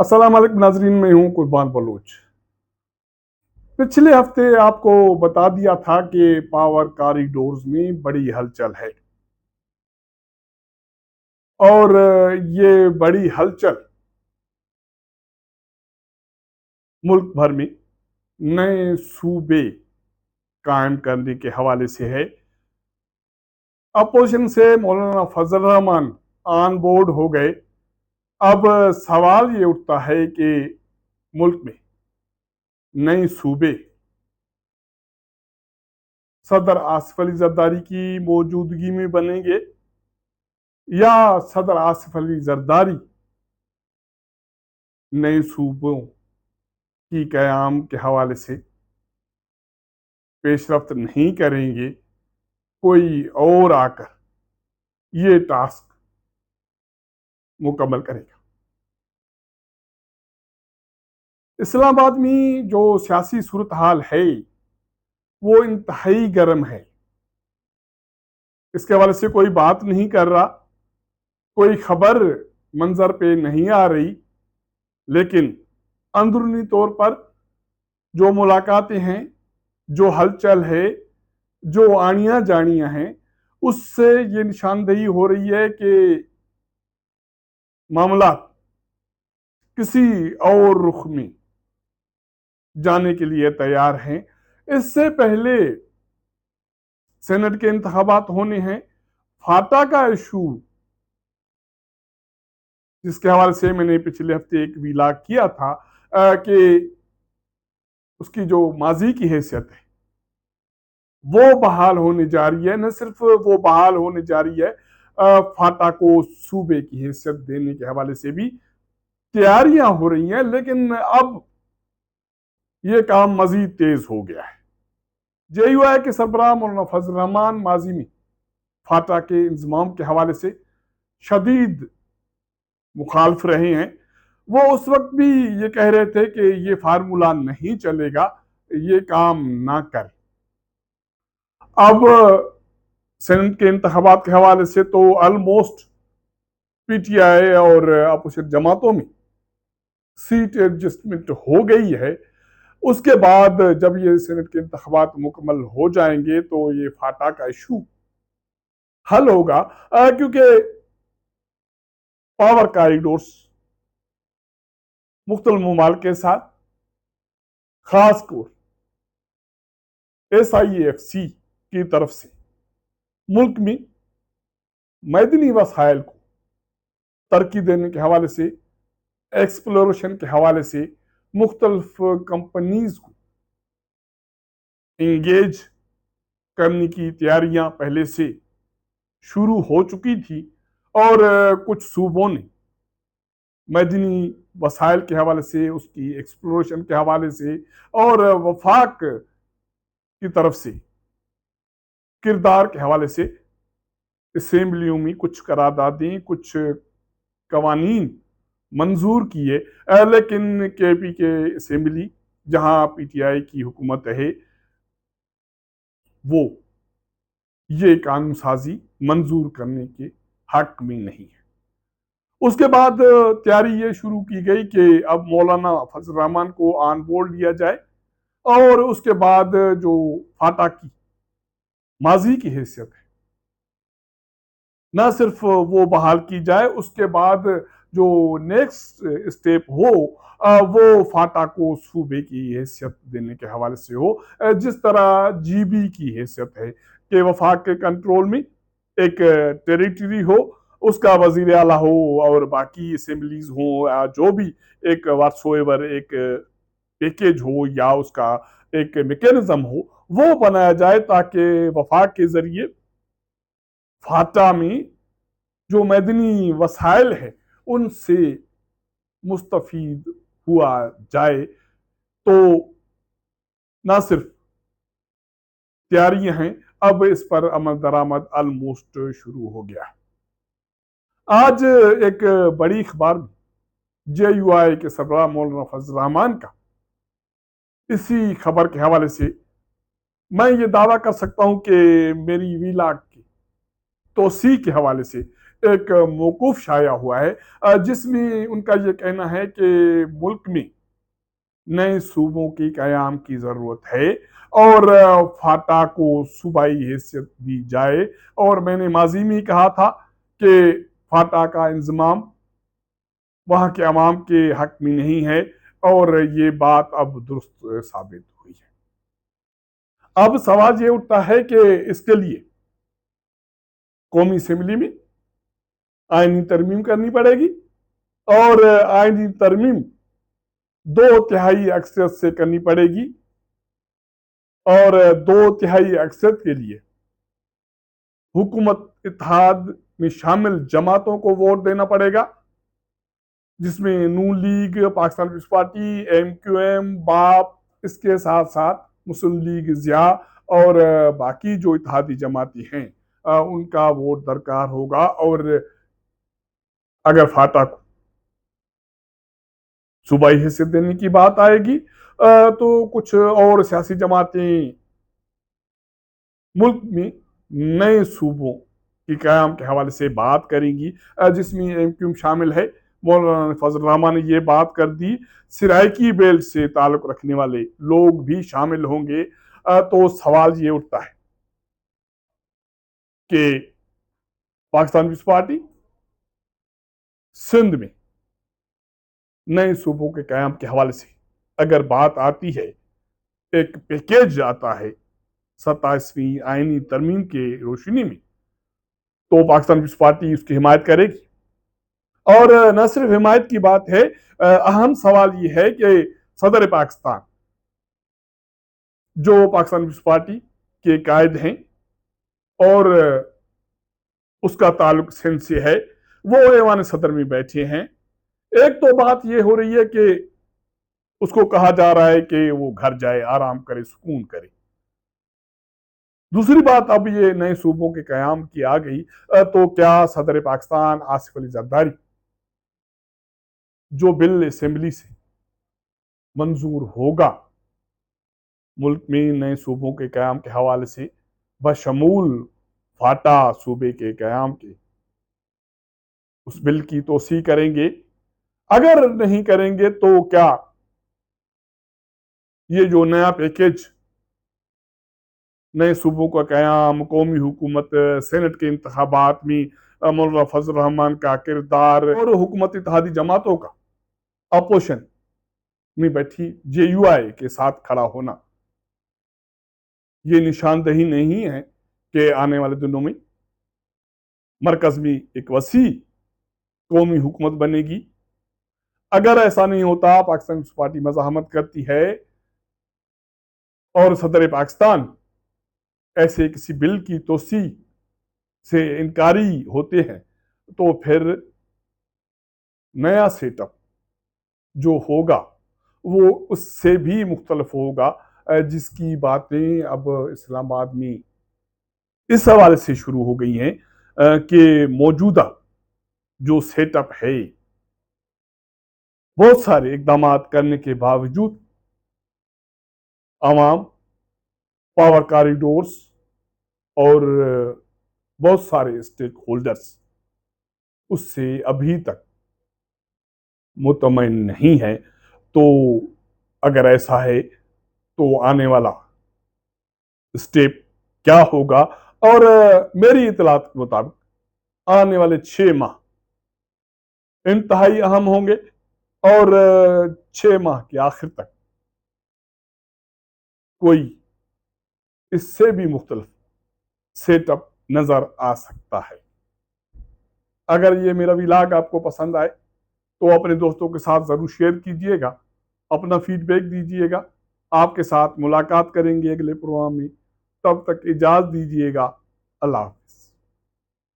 अस्सलाम वालेकुम नाजरीन, मैं हूं कुर्बान बलूच। पिछले हफ्ते आपको बता दिया था कि पावर कॉरिडोर्स में बड़ी हलचल है और ये बड़ी हलचल मुल्क भर में नए सूबे कायम करने के हवाले से है। अपोजिशन से मौलाना फजल रहमान ऑन बोर्ड हो गए। अब सवाल ये उठता है कि मुल्क में नए सूबे सदर आसिफ अली जरदारी की मौजूदगी में बनेंगे या सदर आसिफ अली जरदारी नए सूबों की कयाम के हवाले से पेशरफ्त नहीं करेंगे, कोई और आकर ये टास्क मुकम्मल करेगा। इस्लामाबाद में जो सियासी सूरत हाल है वो इंतहाई गर्म है। इसके हवाले से कोई बात नहीं कर रहा, कोई खबर मंजर पे नहीं आ रही, लेकिन अंदरूनी तौर पर जो मुलाकातें हैं, जो हलचल है, जो आनियां जानियां हैं, उससे ये निशानदेही हो रही है कि मामला किसी और रुख में जाने के लिए तैयार हैं। इससे पहले सेनेट के इंतखाबात होने हैं। फाटा का इशू, जिसके हवाले से मैंने पिछले हफ्ते एक वीलाग किया था कि उसकी जो माजी की हैसियत है वो बहाल होने जा रही है। न सिर्फ वो बहाल होने जा रही है, फाटा को सूबे की हैसियत देने के हवाले से भी तैयारियां हो रही हैं। लेकिन अब ये काम मजीद तेज हो गया है। जेयूआई के सरबराह मौलाना फजल रहमान माजी में फाटा के इंजमाम के हवाले से शदीद मुखालफ रहे हैं। वो उस वक्त भी ये कह रहे थे कि ये फार्मूला नहीं चलेगा, ये काम ना कर। अब सेनेट के इंतखाबात के हवाले से तो ऑलमोस्ट पीटीआई और अपोजिशन जमातों में सीट एडजस्टमेंट हो गई है। उसके बाद जब ये सेनेट के इंतखाबात मुकम्मल हो जाएंगे तो ये फाटा का इशू हल होगा, क्योंकि पावर कॉरिडोर्स मुख्तलिफ ममालिक के साथ, खासकर SIAFC की तरफ से मुल्क में मैदनी वसाइल को तरक्की देने के हवाले से, एक्सप्लोरेशन के हवाले से मुख्तलिफ कंपनीज को इंगेज करने की तैयारियां पहले से शुरू हो चुकी थी और कुछ सूबों ने मैदनी वसाइल के हवाले से, उसकी एक्सप्लोरेशन के हवाले से और वफाक की तरफ से किरदार के हवाले से असेंबलियों में कुछ करारदादें, कुछ कवानीन मंजूर किए। लेकिन KP के असेंबली, जहां PTI की हुकूमत है, वो ये कानून साजी मंजूर करने के हक में नहीं है। उसके बाद तैयारी ये शुरू की गई कि अब मौलाना फजल रहमान को ऑन बोर्ड लिया जाए और उसके बाद जो फाटा की माजी की हैसियत है न सिर्फ वो बहाल की जाए, उसके बाद जो नेक्स्ट स्टेप हो वो फाटा को सूबे की हैसियत देने के हवाले से हो। जिस तरह GB की हैसियत है कि वफाक के कंट्रोल में एक टेरिटरी हो, उसका वजीर आला हो और बाकी असेंबलीज हो, जो भी एक वाट्सोएवर एक पैकेज हो या उसका एक मैकेनिज्म हो, वो बनाया जाए ताकि वफाक के जरिए फाटा में जो मैदनी वसाइल है उनसे मुस्तफीद हुआ जाए। तो ना सिर्फ तैयारियां हैं, अब इस पर अमल दरामद ऑलमोस्ट शुरू हो गया है। आज एक बड़ी अखबार में JUI के सरबराह मौलाना फजल रहमान का इसी खबर के हवाले से मैं ये दावा कर सकता हूं कि मेरी वीलाग की तोसी के हवाले से एक मौकूफ शाया हुआ है, जिसमें उनका ये कहना है कि मुल्क में नए सूबों की कयाम की ज़रूरत है और फाटा को सूबाई हैसियत दी जाए। और मैंने माजी में ही कहा था कि फाटा का इंजमाम वहाँ के अवाम के हक में नहीं है, और ये बात अब दुरुस्त साबित हुई है। अब सवाल ये उठता है कि इसके लिए कौमी असम्बली में आईनी तरमीम करनी पड़ेगी, और आईनी तरमीम 2/3 अक्सरियत से करनी पड़ेगी, और 2/3 अक्सरियत के लिए हुकूमत इत्तेहाद में शामिल जमातों को वोट देना पड़ेगा, जिसमें Noon league, Pakistan Peoples Party, MQM, BAP, इसके साथ साथ मुस्लिम लीग जिया और बाकी जो इत्तेहादी जमाती हैं उनका वोट दरकार होगा। और अगर फाटा को सूबाई हैसियत देने की बात आएगी तो कुछ और सियासी जमातें मुल्क में नए सूबों की क़याम के हवाले से बात करेंगी, जिसमें MQM शामिल है। मौलाना फजल रहमान ने ये बात कर दी, सिराइकी बेल्ट से ताल्लुक़ रखने वाले लोग भी शामिल होंगे। तो सवाल ये उठता है कि पाकिस्तान पीपल्स पार्टी सिंध में नए सूबों के क़याम के हवाले से अगर बात आती है, एक पैकेज आता है 27वीं आईनी तरमीम के रोशनी में, तो पाकिस्तान पीपल्स पार्टी उसकी हिमायत करेगी। और न सिर्फ हिमायत की बात है, अहम सवाल यह है कि सदर पाकिस्तान जो पाकिस्तान पीपल्स पार्टी के कायद हैं और उसका ताल्लुक सिंध से है, वो ऐवान सदर में बैठे हैं। एक तो बात ये हो रही है कि उसको कहा जा रहा है कि वो घर जाए, आराम करे, सुकून करे। दूसरी बात, अब ये नए सूबों के कयाम की आ गई, तो क्या सदर पाकिस्तान आसिफ अली जरदारी जो बिल असेंबली से मंजूर होगा मुल्क में नए सूबों के कयाम के हवाले से, बशमूल फाटा सूबे के कयाम के, उस बिल की तोसी करेंगे? अगर नहीं करेंगे तो क्या ये जो नया पैकेज नए सूबों का कयाम, कौमी हुकूमत, सेनेट के इंतखाबात में मौलाना फजल रहमान का किरदार और हुकूमत इत्तेहादी जमातों का अपोजिशन में बैठी JUI के साथ खड़ा होना, ये निशानदही नहीं है कि आने वाले दिनों में मरकज में एक वसी कौमी हुकूमत बनेगी। अगर ऐसा नहीं होता, पाकिस्तान पीपल्स पार्टी मज़ाहमत करती है और सदर पाकिस्तान ऐसे किसी बिल की तोसी से इनकारी होते हैं, तो फिर नया सेटअप जो होगा वो उससे भी मुख्तलिफ होगा, जिसकी बातें अब इस्लामाबाद में इस हवाले से शुरू हो गई हैं कि मौजूदा जो सेटअप है, बहुत सारे इकदाम करने के बावजूद आवाम, पावर कॉरिडोर्स और बहुत सारे स्टेक होल्डर्स उससे अभी तक मुतमईन नहीं है। तो अगर ऐसा है तो आने वाला स्टेप क्या होगा? और मेरी इतलात के मुताबिक आने वाले 6 माह इंतहाई अहम होंगे, और 6 माह के आखिर तक कोई इससे भी मुख्तलिफ सेटअप नजर आ सकता है। अगर ये मेरा व्लॉग आपको पसंद आए तो अपने दोस्तों के साथ ज़रूर शेयर कीजिएगा, अपना फीडबैक दीजिएगा। आपके साथ मुलाकात करेंगे अगले प्रोग्राम में, तब तक इजाज़त दीजिएगा। अल्लाह।